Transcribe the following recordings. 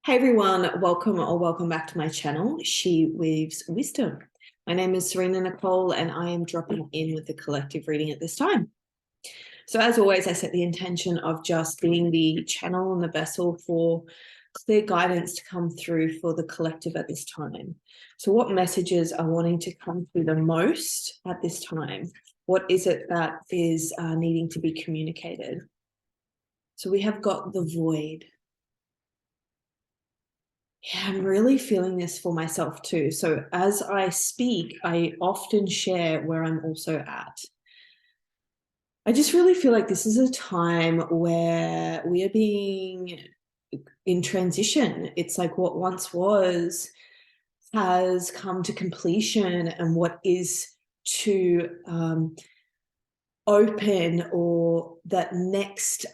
Hey everyone, welcome back to my channel, She Weaves Wisdom. My name is Serena Nicole and I am dropping in with the collective reading at this time. So as always, I set the intention of just being the channel and the vessel for clear guidance to come through for the collective at this time. So what messages are wanting to come through the most at this time? What is it that is needing to be communicated? So we have got the void. Yeah, I'm really feeling this for myself too. So as I speak, I often share where I'm also at. I just really feel like this is a time where we are being in transition. It's like what once was has come to completion, and what is to open, or that next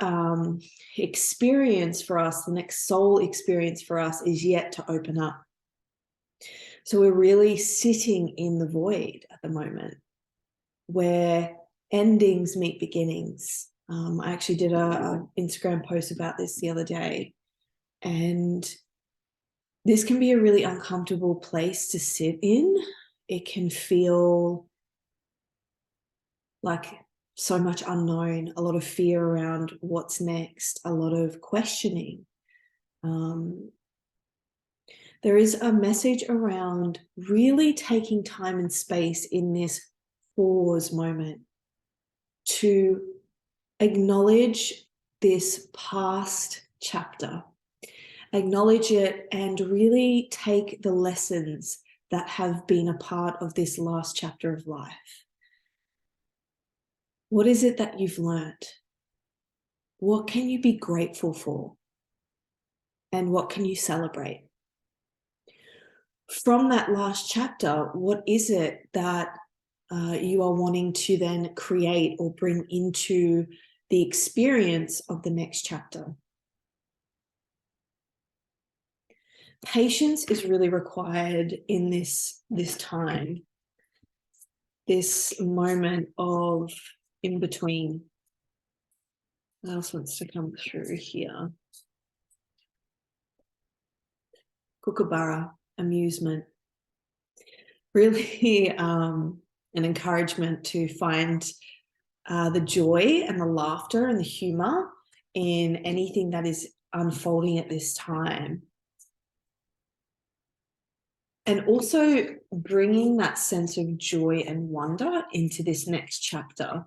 experience for us, the next soul experience for us is yet to open up. So we're really sitting in the void at the moment where endings meet beginnings. I actually did a Instagram post about this the other day, and this can be a really uncomfortable place to sit in. It can feel like so much unknown, a lot of fear around what's next, a lot of questioning. There is a message around really taking time and space in this pause moment to acknowledge this past chapter, acknowledge it, and really take the lessons that have been a part of this last chapter of life. What is it that you've learned? What can you be grateful for? And what can you celebrate? From that last chapter, what is it that you are wanting to then create or bring into the experience of the next chapter? Patience is really required in this time, this moment of in between. What else wants to come through here? Kookaburra, amusement. Really an encouragement to find the joy and the laughter and the humor in anything that is unfolding at this time. And also bringing that sense of joy and wonder into this next chapter.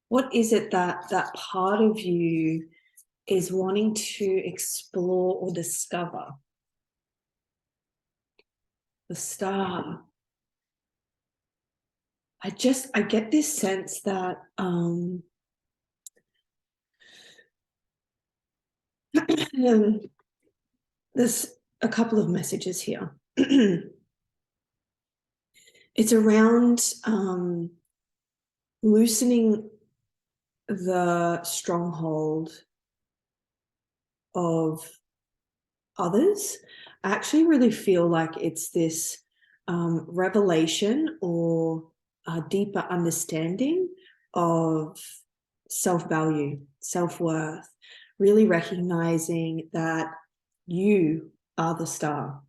What is it that part of you is wanting to explore or discover? The star. I get this sense that there's a couple of messages here. It's around loosening the stronghold of others. I actually really feel like it's this revelation or a deeper understanding of self-value, self-worth, really recognizing that you are the star.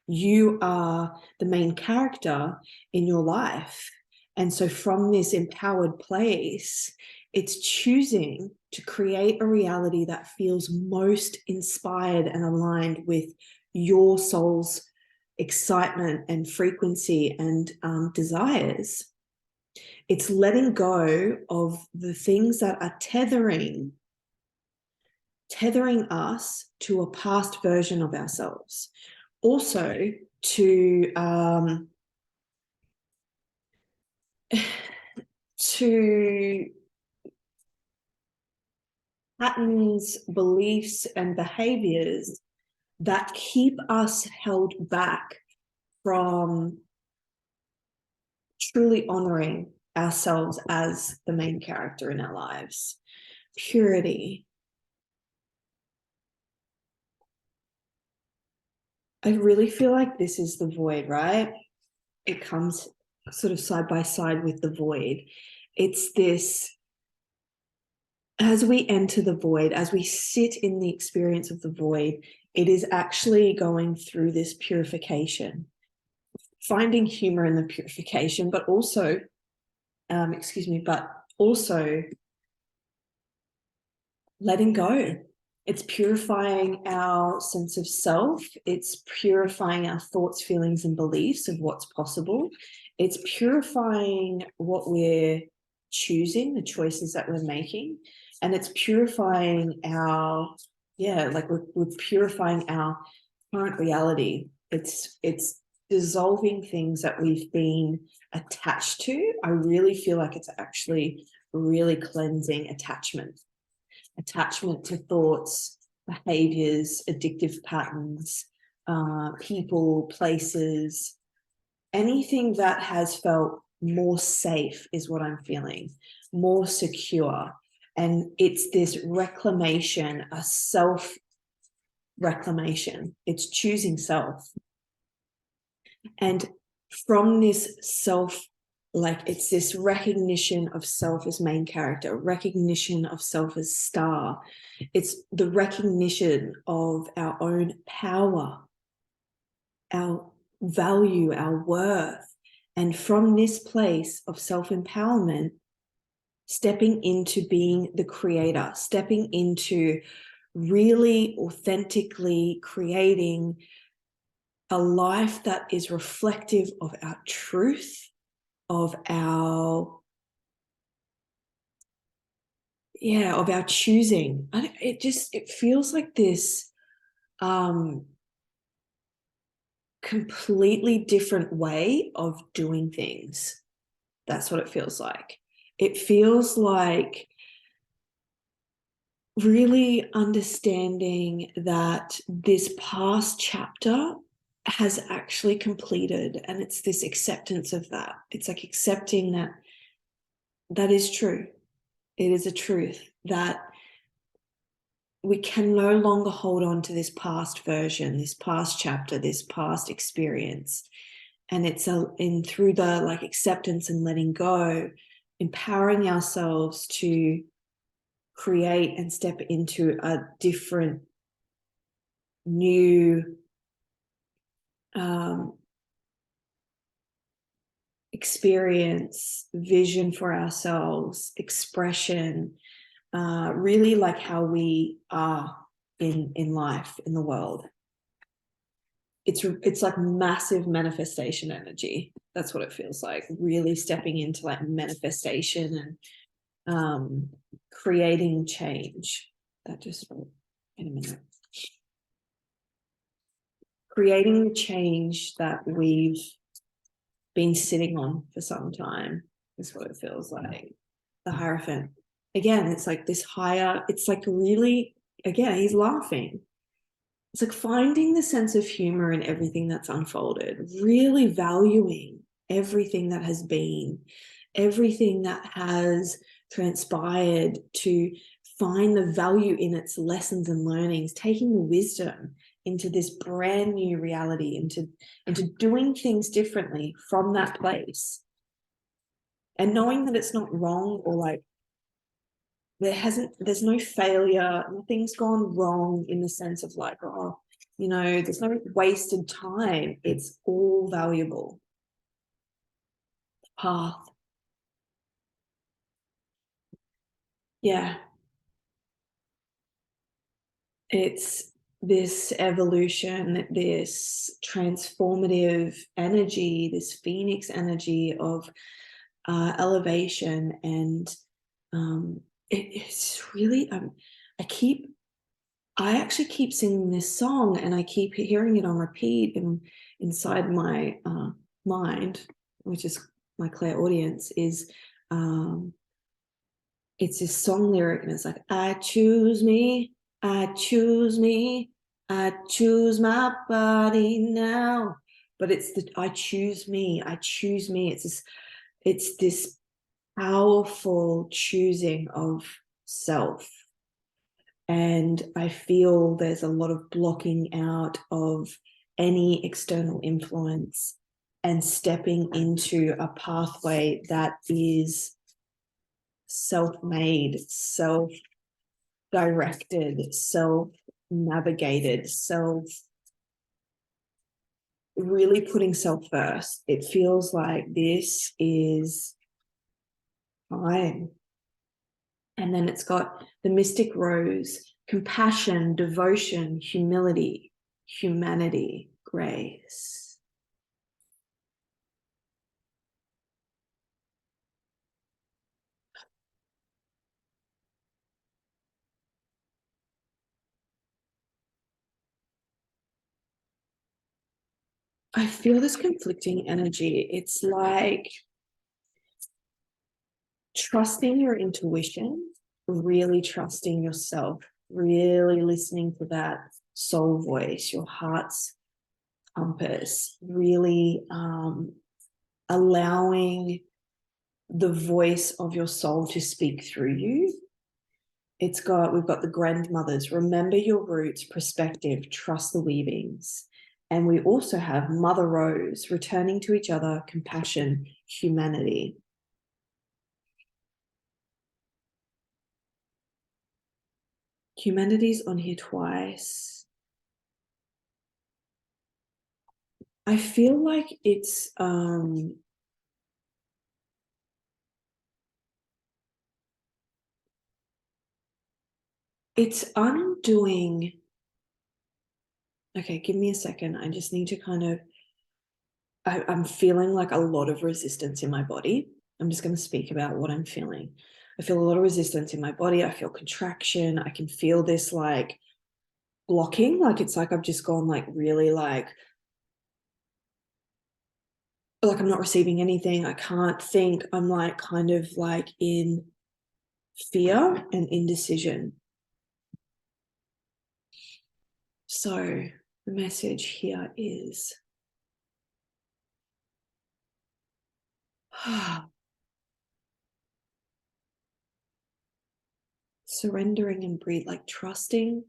You are the main character in your life. And so from this empowered place, it's choosing to create a reality that feels most inspired and aligned with your soul's excitement and frequency and desires. It's letting go of the things that are tethering us to a past version of ourselves. Also to patterns, beliefs, and behaviors that keep us held back from truly honoring ourselves as the main character in our lives. Purity. I really feel like this is the void, right? It comes sort of side by side with the void. It's this as we enter the void, as we sit in the experience of the void, it is actually going through this purification, finding humor in the purification, but also, but also letting go. It's purifying our sense of self. It's purifying our thoughts, feelings, and beliefs of what's possible. It's purifying what we're choosing, the choices that we're making. And it's purifying our, we're purifying our current reality. It's dissolving things that we've been attached to. I really feel like it's actually really cleansing attachment to thoughts, behaviors, addictive patterns, people, places, anything that has felt more safe is what I'm feeling, more secure. And it's this reclamation, a self reclamation. It's choosing self. And from this self, it's this recognition of self as main character, recognition of self as star. It's the recognition of our own power, our value, our worth. And from this place of self-empowerment, stepping into being the creator, stepping into really authentically creating a life that is reflective of our truth, of our choosing. It feels like this completely different way of doing things. That's what it feels like. It feels like really understanding that this past chapter has actually completed, and it's this acceptance of that. It's like accepting that that is true. It is a truth that we can no longer hold on to this past version, this past chapter, this past experience. And it's through the acceptance and letting go, empowering ourselves to create and step into a different, new experience, vision for ourselves, expression, really like how we are in life, in the world. It's like massive manifestation energy. That's what it feels like. Really stepping into manifestation and creating change. That just in a minute. Creating the change that we've been sitting on for some time is what it feels like. The Hierophant. Again, it's like this higher, it's like really, again, he's laughing. It's like finding the sense of humor in everything that's unfolded, really valuing everything that has been, everything that has transpired, to find the value in its lessons and learnings, taking the wisdom into this brand new reality, into doing things differently from that place. And knowing that it's not wrong, or there's no failure, nothing's gone wrong in the sense of there's no wasted time. It's all valuable. The path. Yeah. It's this evolution, this transformative energy, this phoenix energy of elevation. And it's really, I actually keep singing this song, and I keep hearing it on repeat inside my mind, which is my clairaudience, is it's this song lyric, and it's like, I choose me, I choose me, I choose my body now. But it's I choose me, I choose me. It's this powerful choosing of self. And I feel there's a lot of blocking out of any external influence and stepping into a pathway that is self-made, self-directed, self-navigated, really putting self first. It feels like this is time. And then it's got the mystic rose, compassion, devotion, humility, humanity, grace. I feel this conflicting energy. It's like trusting your intuition, really trusting yourself, really listening to that soul voice, your heart's compass, really allowing the voice of your soul to speak through you. We've got the grandmothers, remember your roots, perspective, trust the weavings. And we also have Mother Rose, returning to each other, compassion, humanity. Humanity's on here twice. I feel like it's undoing. Okay, give me a second. I just need to kind of, I'm feeling like a lot of resistance in my body. I'm just going to speak about what I'm feeling. I feel a lot of resistance in my body. I feel contraction. I can feel this like blocking. Like it's like I've just gone like really like I'm not receiving anything. I can't think. I'm like kind of like in fear and indecision. So the message here is surrendering and breathe, like trusting.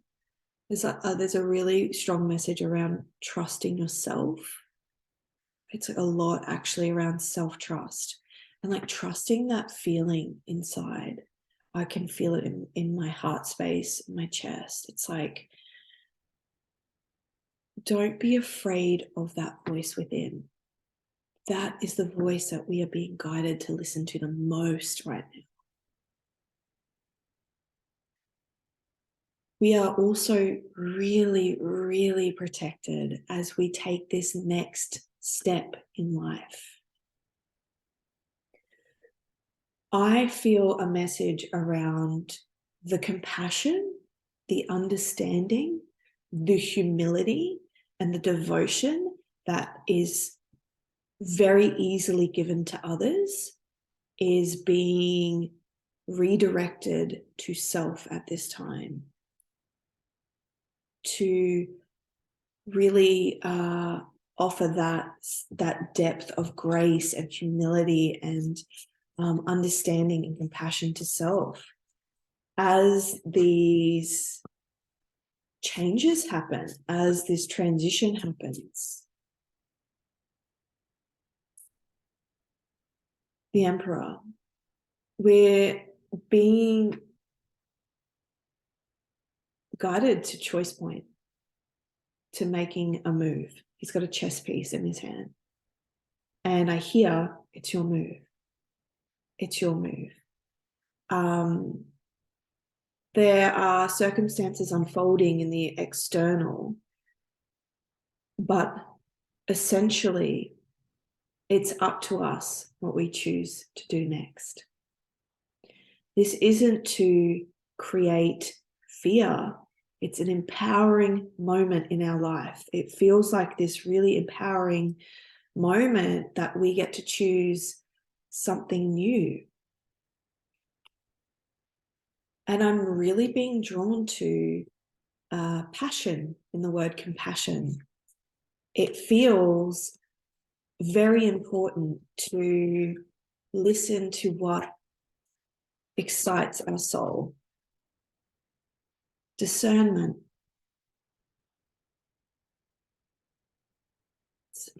There's a really strong message around trusting yourself. It's a lot actually around self-trust and like trusting that feeling inside. I can feel it in my heart space, in my chest. It's like, don't be afraid of that voice within. That is the voice that we are being guided to listen to the most right now. We are also really, really protected as we take this next step in life. I feel a message around the compassion, the understanding, the humility, and the devotion that is very easily given to others is being redirected to self at this time, to really offer that depth of grace and humility and understanding and compassion to self as these changes happen, as this transition happens. The Emperor, we're being guided to choice point, to making a move. He's got a chess piece in his hand. And I hear, it's your move. It's your move. There are circumstances unfolding in the external, but essentially it's up to us what we choose to do next. This isn't to create fear. It's an empowering moment in our life. It feels like this really empowering moment that we get to choose something new. And I'm really being drawn to passion in the word compassion. It feels very important to listen to what excites our soul. Discernment.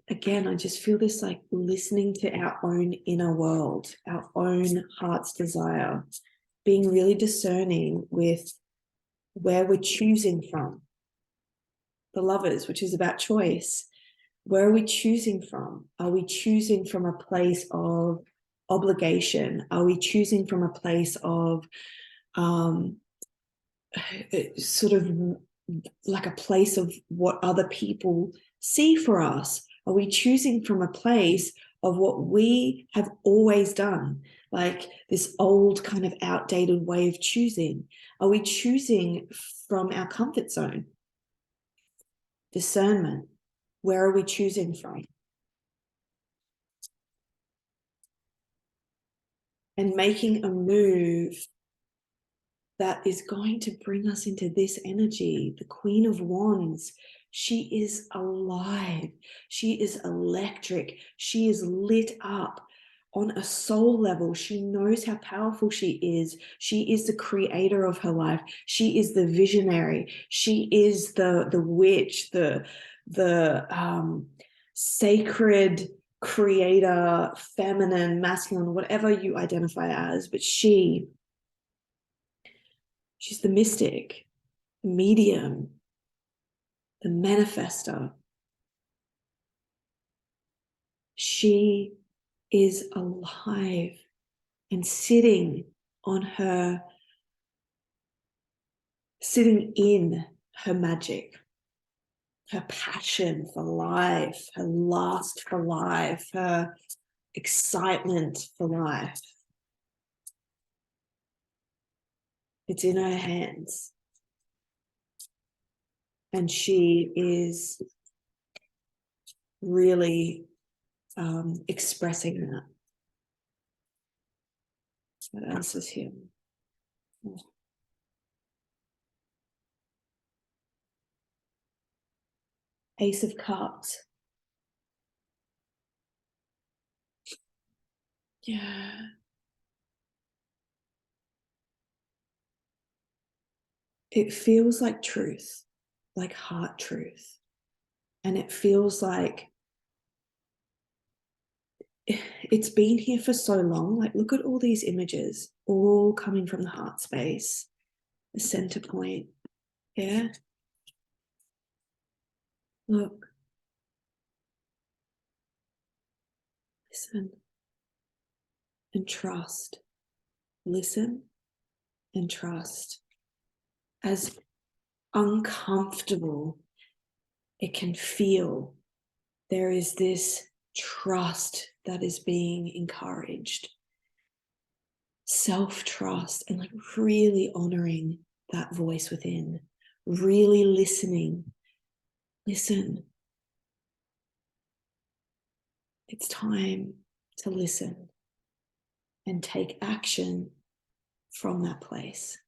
again, I just feel this like listening to our own inner world, our own heart's desire, being really discerning with where we're choosing from. The Lovers, which is about choice. Where are we choosing from? Are we choosing from a place of obligation? Are we choosing from a place of sort of like a place of what other people see for us? Are we choosing from a place of what we have always done, like this old kind of outdated way of choosing? Are we choosing from our comfort zone? Discernment. Where are we choosing from? And making a move that is going to bring us into this energy. The Queen of Wands, she is alive. She is electric. She is lit up on a soul level. She knows how powerful she is. She is the creator of her life. She is the visionary. She is the witch, the sacred creator, feminine, masculine, whatever you identify as, but she's the mystic, the medium, the manifester. She is alive and sitting in her magic, her passion for life, her lust for life, her excitement for life. It's in her hands. And she is really expressing that. What else is here? Ace of Cups. Yeah. It feels like truth, like heart truth. And it feels like it's been here for so long. Like, look at all these images, all coming from the heart space, the center point. Yeah. Look. Listen and trust. Listen and trust. As uncomfortable it can feel, there is this trust that is being encouraged. Self-trust, and like really honoring that voice within, really listening. Listen. It's time to listen and take action from that place,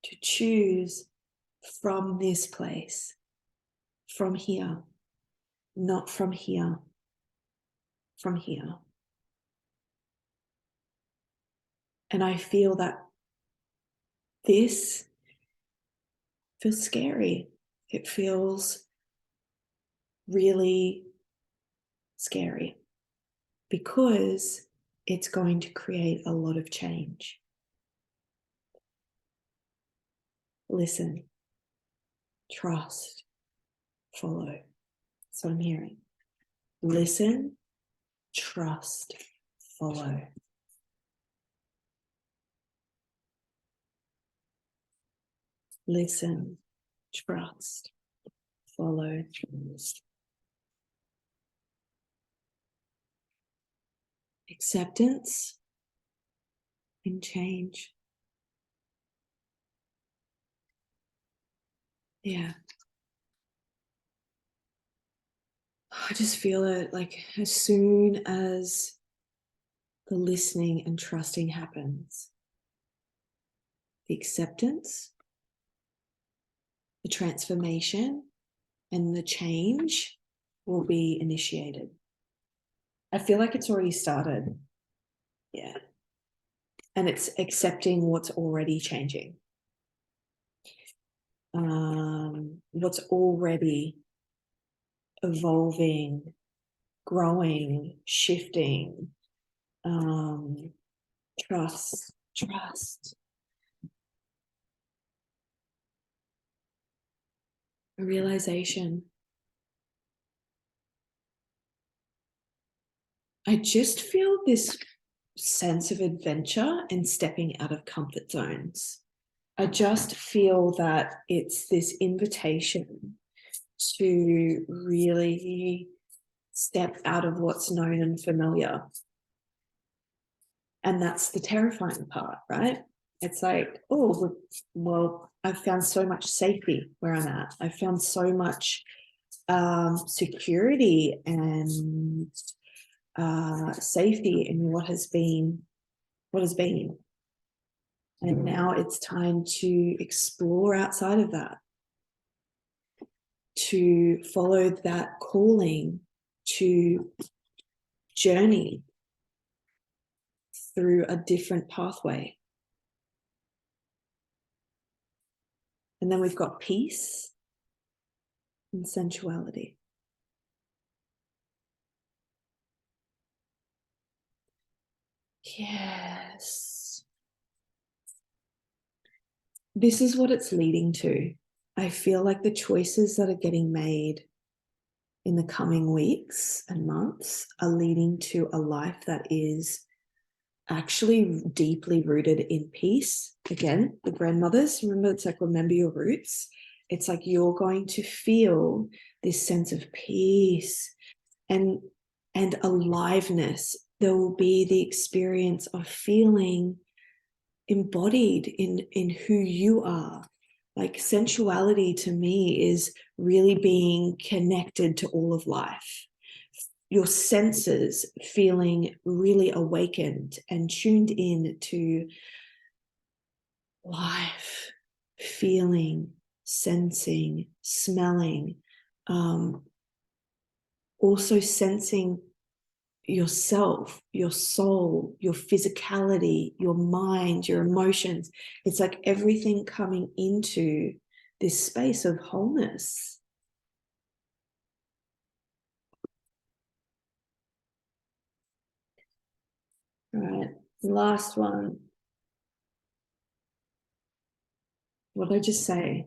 to choose from this place, from here, not from here, from here. And I feel that this feels scary. It feels really scary because it's going to create a lot of change. Listen, trust, follow. That's what I'm hearing. Listen, trust, follow. Listen, trust, follow. Acceptance and change. Yeah. I just feel it, like as soon as the listening and trusting happens, the acceptance, the transformation, and the change will be initiated. I feel like it's already started. Yeah. And it's accepting what's already changing. What's already evolving growing, shifting, trust, a realization. I just feel this sense of adventure and stepping out of comfort zones. I just feel that it's this invitation to really step out of what's known and familiar. And that's the terrifying part, right? It's like, oh, well, I've found so much safety where I'm at. I've found so much security and safety in what has been. And now it's time to explore outside of that, to follow that calling, to journey through a different pathway. And then we've got peace and sensuality. Yes. This is what it's leading to. I feel like the choices that are getting made in the coming weeks and months are leading to a life that is actually deeply rooted in peace. Again, the grandmothers, remember, it's like, remember your roots. It's like you're going to feel this sense of peace and aliveness. There will be the experience of feeling embodied in who you are. Like, sensuality to me is really being connected to all of life. Your senses feeling really awakened and tuned in to life, feeling, sensing, smelling, also sensing yourself, your soul, your physicality, your mind, your emotions. It's like everything coming into this space of wholeness. All right, last one. What did I just say?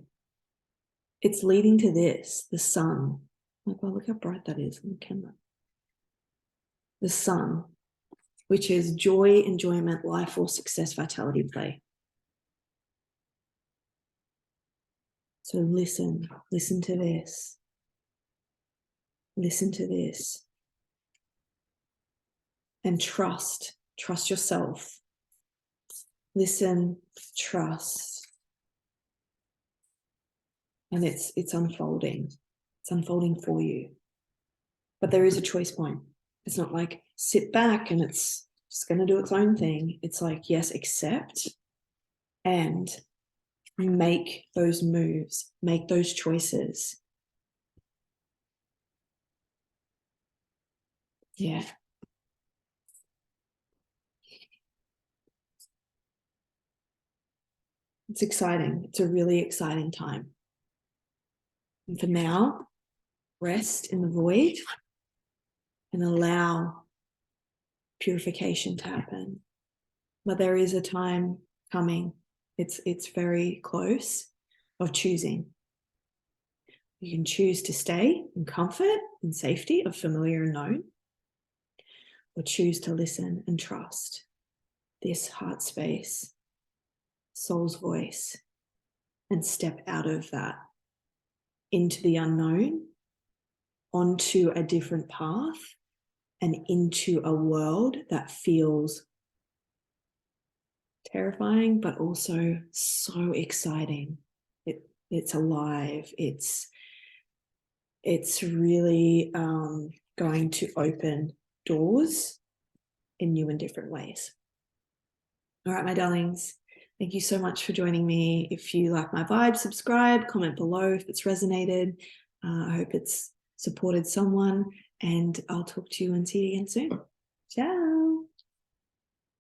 It's leading to this, the sun. Like, well, look how bright that is on the camera. The sun, which is joy, enjoyment, life force, success, vitality, play. So listen to this. Listen to this. And trust yourself. Listen, trust. And it's unfolding. It's unfolding for you. But there is a choice point. It's not like sit back and it's just going to do its own thing. It's like, yes, accept and make those moves, make those choices. Yeah. It's exciting. It's a really exciting time. And for now, rest in the void and allow purification to happen. But there is a time coming. It's very close, of choosing. You can choose to stay in comfort and safety of familiar and known, or choose to listen and trust this heart space, soul's voice, and step out of that into the unknown, onto a different path, and into a world that feels terrifying, but also so exciting. It's alive. It's really going to open doors in new and different ways. All right, my darlings, thank you so much for joining me. If you like my vibe, subscribe, comment below if it's resonated. I hope it's supported someone, and I'll talk to you and see you again soon. Ciao.